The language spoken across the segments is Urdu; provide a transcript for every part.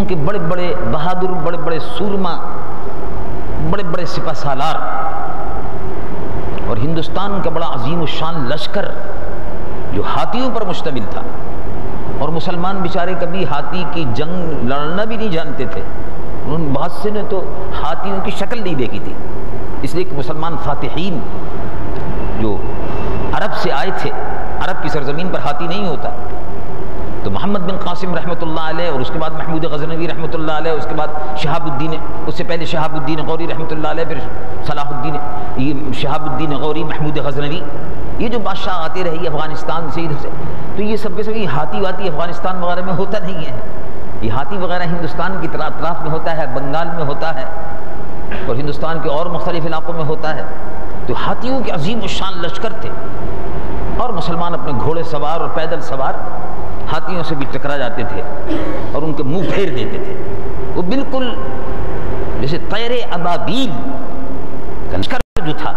کے بڑے بڑے بہادر، بڑے بڑے سورما، بڑے بڑے سپہ سالار، اور ہندوستان کا بڑا عظیم الشان لشکر جو ہاتھیوں پر مشتمل تھا، اور مسلمان بیچارے کبھی ہاتھی کی جنگ لڑنا بھی نہیں جانتے تھے، ان بہت سے نے تو ہاتھیوں کی شکل نہیں دیکھی تھی، اس لیے کہ مسلمان فاتحین جو عرب سے آئے تھے، عرب کی سرزمین پر ہاتھی نہیں ہوتا، تو محمد بن قاسم رحمۃ اللہ علیہ، اور اس کے بعد محمود غزنوی رحمۃ اللہ علیہ، اس کے بعد شہاب الدین، اس سے پہلے شہاب الدین غوری رحمۃ اللہ علیہ، پھر صلاح الدین، یہ شہاب الدین غوری، محمود غزنوی، یہ جو بادشاہ آتے رہے افغانستان سے ادھر سے، تو یہ سب کے سب ہاتھی واتی افغانستان وغیرہ میں ہوتا نہیں ہے، یہ ہاتھی وغیرہ ہندوستان کی اطراف میں ہوتا ہے، بنگال میں ہوتا ہے، اور ہندوستان کے اور مختلف علاقوں میں ہوتا ہے۔ تو ہاتھیوں کے عظیم الشان لشکر تھے، اور مسلمان اپنے گھوڑے سوار اور پیدل سوار ہاتھیوں سے بھی ٹکرا جاتے تھے اور ان کے منہ پھیر دیتے تھے، وہ بالکل جیسے طیر ابابیل کا لشکر جو تھا،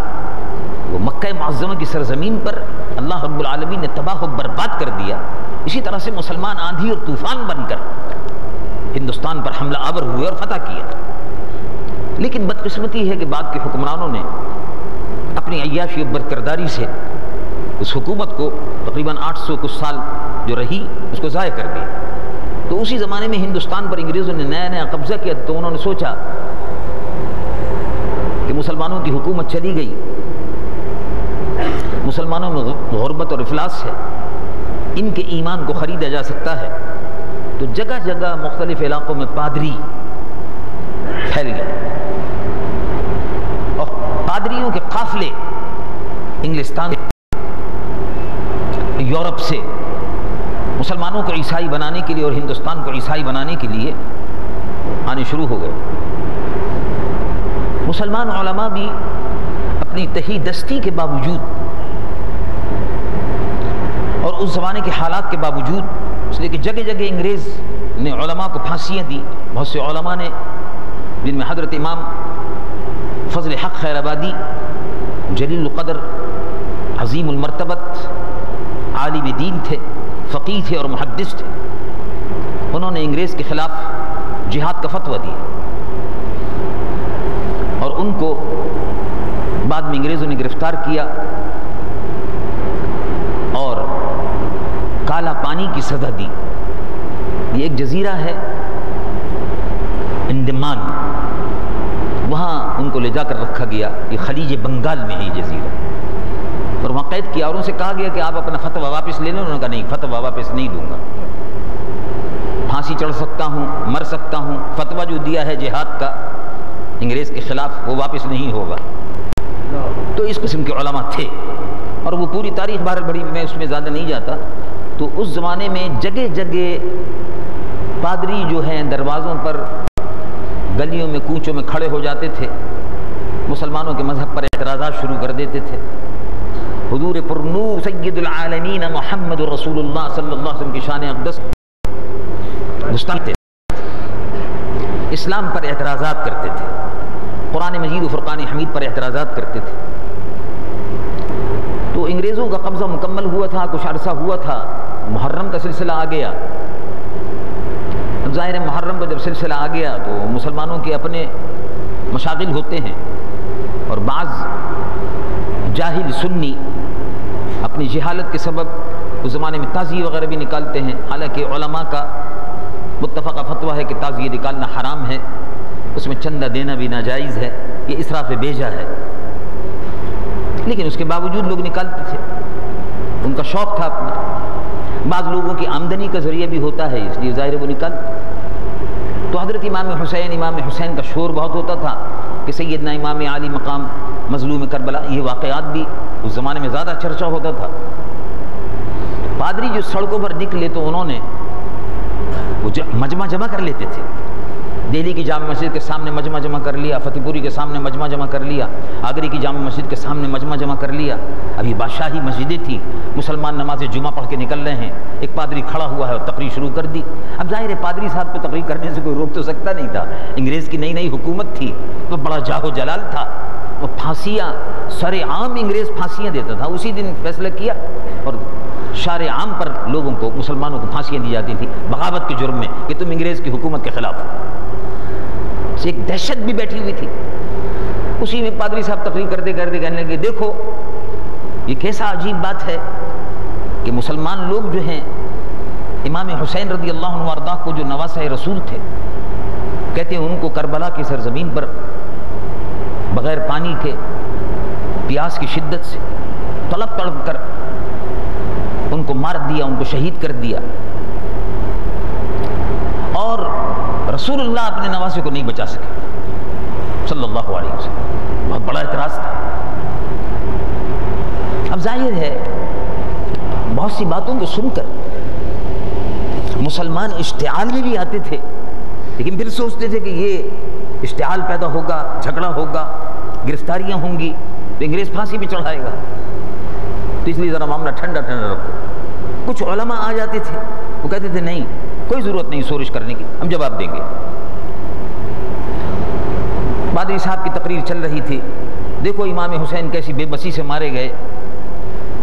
وہ مکہ معظمہ کی سرزمین پر اللہ رب العالمین نے تباہ و برباد کر دیا۔ اسی طرح سے مسلمان آندھی اور طوفان بن کر ہندوستان پر حملہ آور ہوئے اور فتح کیا، لیکن بدقسمتی ہے کہ بعد کے حکمرانوں نے اپنی عیاشی و بدکرداری سے اس حکومت کو تقریباً 800 کچھ سال جو رہی اس کو ضائع کر دیا۔ تو اسی زمانے میں ہندوستان پر انگریزوں نے نیا نیا قبضہ کیا، تو انہوں نے سوچا کہ مسلمانوں کی حکومت چلی گئی، مسلمانوں میں غربت اور افلاس ہے، ان کے ایمان کو خریدا جا سکتا ہے، تو جگہ جگہ مختلف علاقوں میں پادری پھیل گئے، اور پادریوں کے قافلے انگلستان، یورپ سے مسلمانوں کو عیسائی بنانے کے لیے اور ہندوستان کو عیسائی بنانے کے لیے آنے شروع ہو گئے۔ مسلمان علماء بھی اپنی تہی دستی کے باوجود اور اس زمانے کے حالات کے باوجود، اس لیے کہ جگہ جگہ انگریز نے علماء کو پھانسیاں دی، بہت سے علماء نے، جن میں حضرت امام فضل حق خیر آبادی جلیل القدر عظیم المرتبت عالم دین تھے، فقیہ تھے اور محدث تھے، انہوں نے انگریز کے خلاف جہاد کا فتویٰ دیا، اور ان کو بعد میں انگریزوں نے گرفتار کیا اور کالا پانی کی سزا دی۔ یہ ایک جزیرہ ہے انڈمان، وہاں ان کو لے جا کر رکھا گیا، یہ خلیج بنگال میں ہے یہ جزیرہ، اور وہاں قید کیا، اور ان سے کہا گیا کہ آپ اپنا فتویٰ واپس لے لیں، انہوں نے کہا نہیں، فتویٰ واپس نہیں لوں گا، پھانسی چڑھ سکتا ہوں، مر سکتا ہوں، فتویٰ جو دیا ہے جہاد کا انگریز کے خلاف وہ واپس نہیں ہوگا۔ تو اس قسم کے علماء تھے، اور وہ پوری تاریخ بہرحال بڑی، میں اس میں زیادہ نہیں جاتا۔ تو اس زمانے میں جگہ جگہ پادری جو ہیں دروازوں پر، گلیوں میں، کوچوں میں کھڑے ہو جاتے تھے، مسلمانوں کے مذہب پر اعتراضات شروع کر دیتے تھے۔ حضور پر نور سید العالمین محمد رسول اللہ صلی اللہ علیہ وسلم کی شان اقدس گستاخ تھے، اسلام پر اعتراضات کرتے تھے، قرآن مجید و فرقان حمید پر اعتراضات کرتے تھے۔ تو انگریزوں کا قبضہ مکمل ہوا تھا، کچھ عرصہ ہوا تھا، محرم کا سلسلہ آ گیا۔ اب ظاہر ہے محرم کا جب سلسلہ آ گیا تو مسلمانوں کے اپنے مشاغل ہوتے ہیں، اور بعض جاہل سنی اپنی جہالت کے سبب اس زمانے میں تعزیہ وغیرہ بھی نکالتے ہیں، حالانکہ علماء کا متفقہ فتویٰ ہے کہ تعزیہ نکالنا حرام ہے، اس میں چندہ دینا بھی ناجائز ہے، یہ اسراف بیجا ہے، لیکن اس کے باوجود لوگ نکالتے تھے، ان کا شوق تھا اپنا۔ بعض لوگوں کی آمدنی کا ذریعہ بھی ہوتا ہے، اس لیے ظاہر وہ نکال۔ تو حضرت امام حسین کا شور بہت ہوتا تھا کہ سیدنا امام علی مقام مظلوم کربلا، یہ واقعات بھی اس زمانے میں زیادہ چرچا ہوتا تھا۔ پادری جو سڑکوں پر نکلے تو انہوں نے وہ مجمع جمع کر لیتے تھے، دہلی کی جامع مسجد کے سامنے مجمع جمع کر لیا، فتح پوری کے سامنے مجمع جمع کر لیا، آگرے کی جامع مسجد کے سامنے مجمع جمع کر لیا۔ ابھی بادشاہی مسجدیں تھیں، مسلمان نماز جمعہ پڑھ کے نکل رہے ہیں، ایک پادری کھڑا ہوا ہے اور تقریر شروع کر دی۔ اب ظاہر ہے پادری صاحب کو تقریر کرنے سے کوئی روک تو سکتا نہیں تھا، انگریز کی نئی نئی حکومت تھی، تو بڑا جاہ و جلال تھا، وہ پھانسیاں سر عام انگریز پھانسیاں دیتا تھا۔ اسی دن فیصلہ کیا اور شارع عام پر لوگوں کو، مسلمانوں کو پھانسیاں دی جاتی تھیں بغاوت کے جرم میں کہ تم انگریز کی حکومت کے خلاف ہو۔ ایک دہشت بھی بیٹھی ہوئی تھی۔ اسی میں پادری صاحب تقریر کرتے کرتے کہنے لگے دیکھو یہ کیسا عجیب بات ہے کہ مسلمان لوگ جو ہیں امام حسین رضی اللہ عنہ وارضاہ کو جو نواسہ رسول تھے، کہتے ہیں ان کو کربلا کی سرزمین پر بغیر پانی کے پیاس کی شدت سے تڑپ تڑپ کر ان کو مار دیا، ان کو شہید کر دیا، اور رسول اللہ اپنے نواسے کو نہیں بچا سکے صلی اللہ علیہ وسلم۔ بہت بڑا اعتراض تھا۔ اب ظاہر ہے بہت سی باتوں کو سن کر مسلمان اشتعال میں بھی آتے تھے، لیکن پھر سوچتے تھے کہ یہ اشتعال پیدا ہوگا، جھگڑا ہوگا، گرفتاریاں ہوں گی تو انگریز پھانسی پہ چڑھائے گا، تو اس لیے ذرا معاملہ ٹھنڈا ٹھنڈا رکھو۔ کچھ علماء آ جاتے تھے، وہ کہتے تھے نہیں کوئی ضرورت نہیں سورش کرنے کی، ہم جواب دیں گے۔ پادری صاحب کی تقریر چل رہی تھی، دیکھو امام حسین کیسی بے بسی سے مارے گئے،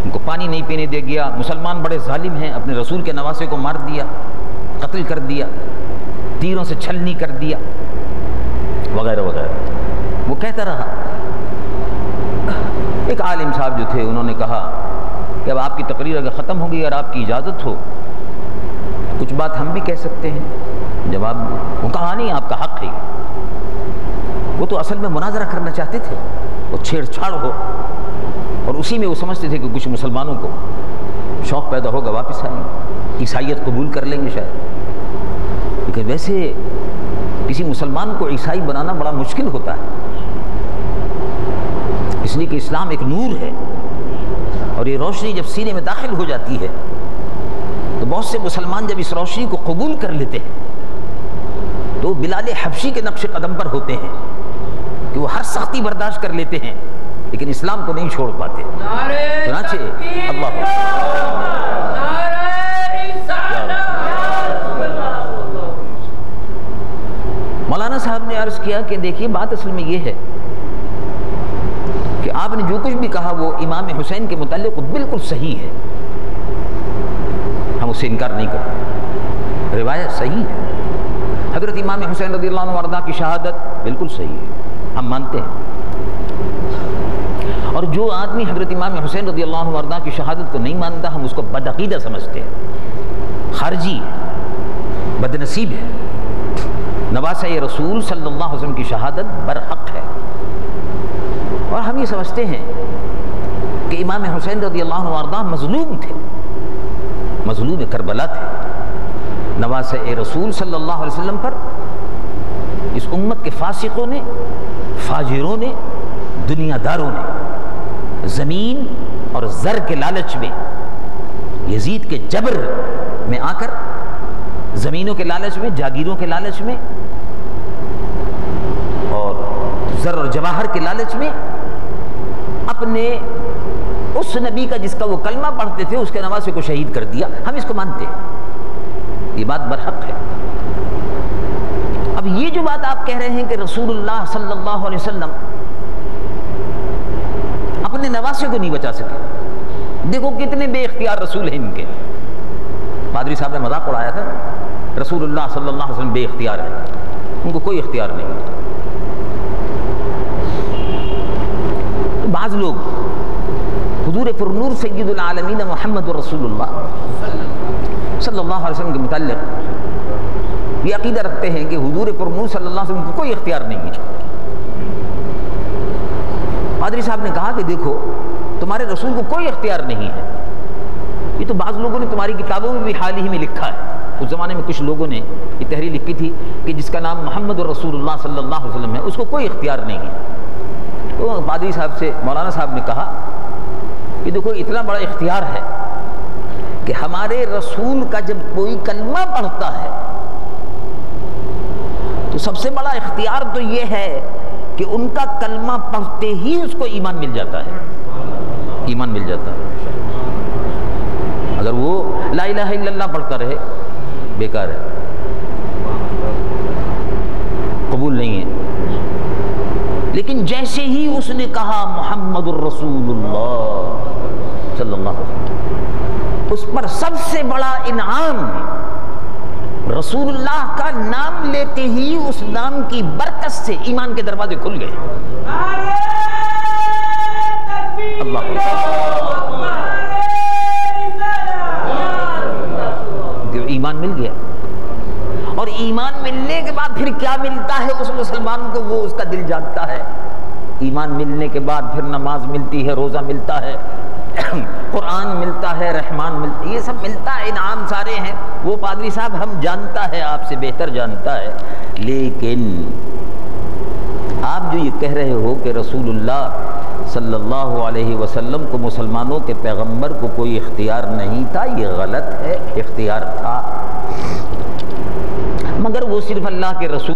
ان کو پانی نہیں پینے دے گیا، مسلمان بڑے ظالم ہیں، اپنے رسول کے نواسے کو مار دیا، قتل کر دیا، تیروں سے چھلنی کر دیا، وغیرہ وغیرہ۔ وہ کہتا رہا۔ ایک عالم صاحب جو تھے انہوں نے کہا کہ اب آپ کی تقریر اگر ختم ہو گئی اور آپ کی اجازت ہو کچھ بات ہم بھی کہہ سکتے ہیں۔ جواب وہ کہا نہیں، آپ کا حق ہے۔ وہ تو اصل میں مناظرہ کرنا چاہتے تھے، وہ چھیڑ چھاڑ ہو، اور اسی میں وہ سمجھتے تھے کہ کچھ مسلمانوں کو شوق پیدا ہوگا، واپس آئیں گے، عیسائیت قبول کر لیں گے شاید۔ لیکن ویسے کسی مسلمان کو عیسائی بنانا بڑا مشکل ہوتا ہے، اس لیے کہ اسلام ایک نور ہے، اور یہ روشنی جب سینے میں داخل ہو جاتی ہے تو بہت سے مسلمان جب اس روشنی کو قبول کر لیتے ہیں تو بلال حبشی کے نقش قدم پر ہوتے ہیں کہ وہ ہر سختی برداشت کر لیتے ہیں لیکن اسلام کو نہیں چھوڑ پاتے۔ چنانچہ اللہ مولانا صاحب نے عرض کیا کہ دیکھیے بات اصل میں یہ ہے کہ آپ نے جو کچھ بھی کہا وہ امام حسین کے متعلق بالکل صحیح ہے، ہم اس سے انکار نہیں کرتے، روایت صحیح ہے، حضرت امام حسین رضی اللہ عنہ وارضاہ کی شہادت بالکل صحیح ہے، ہم مانتے ہیں۔ اور جو آدمی حضرت امام حسین رضی اللہ عنہ وارضاہ کی شہادت کو نہیں مانتا ہم اس کو بدعقیدہ سمجھتے ہیں، خارجی ہے، بدنصیب ہے۔ نواسہ رسول صلی اللہ علیہ وسلم کی شہادت برحق ہے، اور ہم یہ سمجھتے ہیں کہ امام حسین رضی اللہ عنہ وارضاہ مظلوم تھے، مظلوم کربلا تھے۔ نواسہ رسول صلی اللہ علیہ وسلم پر اس امت کے فاسقوں نے، فاجروں نے، دنیا داروں نے زمین اور زر کے لالچ میں، یزید کے جبر میں آ کر، زمینوں کے لالچ میں، جاگیروں کے لالچ میں اور زر اور جواہر کے لالچ میں اپنے اس نبی کا جس کا وہ کلمہ پڑھتے تھے اس کے نواسے کو شہید کر دیا۔ ہم اس کو مانتے ہیں، یہ بات برحق ہے۔ اب یہ جو بات آپ کہہ رہے ہیں کہ رسول اللہ صلی اللہ علیہ وسلم اپنے نواسے کو نہیں بچا سکے، دیکھو کتنے بے اختیار رسول ہیں ان کے۔ پادری صاحب نے مذاق اڑایا تھا، رسول اللہ صلی اللہ علیہ وسلم بے اختیار ہیں، ان کو کوئی اختیار نہیں۔ بعض لوگ حضور پرنور سید العالمین محمد رسول اللہ صلی اللہ علیہ وسلم کے متعلق یہ عقیدہ رکھتے ہیں کہ حضور پرنور صلی اللہ علیہ وسلم کو کوئی اختیار نہیں ہے۔ پادری صاحب نے کہا کہ دیکھو تمہارے رسول کو کوئی اختیار نہیں ہے، یہ تو بعض لوگوں نے تمہاری کتابوں میں بھی حال ہی میں لکھا ہے۔ اس زمانے میں کچھ لوگوں نے یہ تحریر لکھی تھی کہ جس کا نام محمد رسول اللہ صلی اللہ علیہ وسلم ہے اس کو کوئی اختیار نہیں ہے۔ تو پادری صاحب سے مولانا صاحب نے کہا کہ دیکھو اتنا بڑا اختیار ہے کہ ہمارے رسول کا جب کوئی کلمہ پڑھتا ہے تو سب سے بڑا اختیار تو یہ ہے کہ ان کا کلمہ پڑھتے ہی اس کو ایمان مل جاتا ہے، ایمان مل جاتا ہے۔ اگر وہ لا الہ الا اللہ پڑھتا رہے بیکار ہے، قبول نہیں ہے۔ لیکن جیسے ہی اس نے کہا محمد الرسول اللہ صلی اللہ علیہ وسلم، اس پر سب سے بڑا انعام رسول اللہ کا نام لیتے ہی اس نام کی برکت سے ایمان کے دروازے کھل گئے. اللہ ایمان مل گیا. اور ایمان ملنے کے بعد پھر کیا ملتا ہے اس مسلمان کو وہ اس کا دل جانتا ہے. ایمان ملنے کے بعد پھر نماز ملتی ہے, روزہ ملتا ہے, قرآن ملتا ہے, رحمان ملتا ہے, یہ سب ملتا ہے, انعام سارے ہیں. وہ پادری صاحب ہم جانتا ہے, آپ سے بہتر جانتا ہے. لیکن آپ جو یہ کہہ رہے ہو کہ رسول اللہ صلی اللہ علیہ وسلم کو, مسلمانوں کے پیغمبر کو کوئی اختیار نہیں تھا, یہ غلط ہے. اختیار تھا, مگر وہ صرف اللہ کے رسول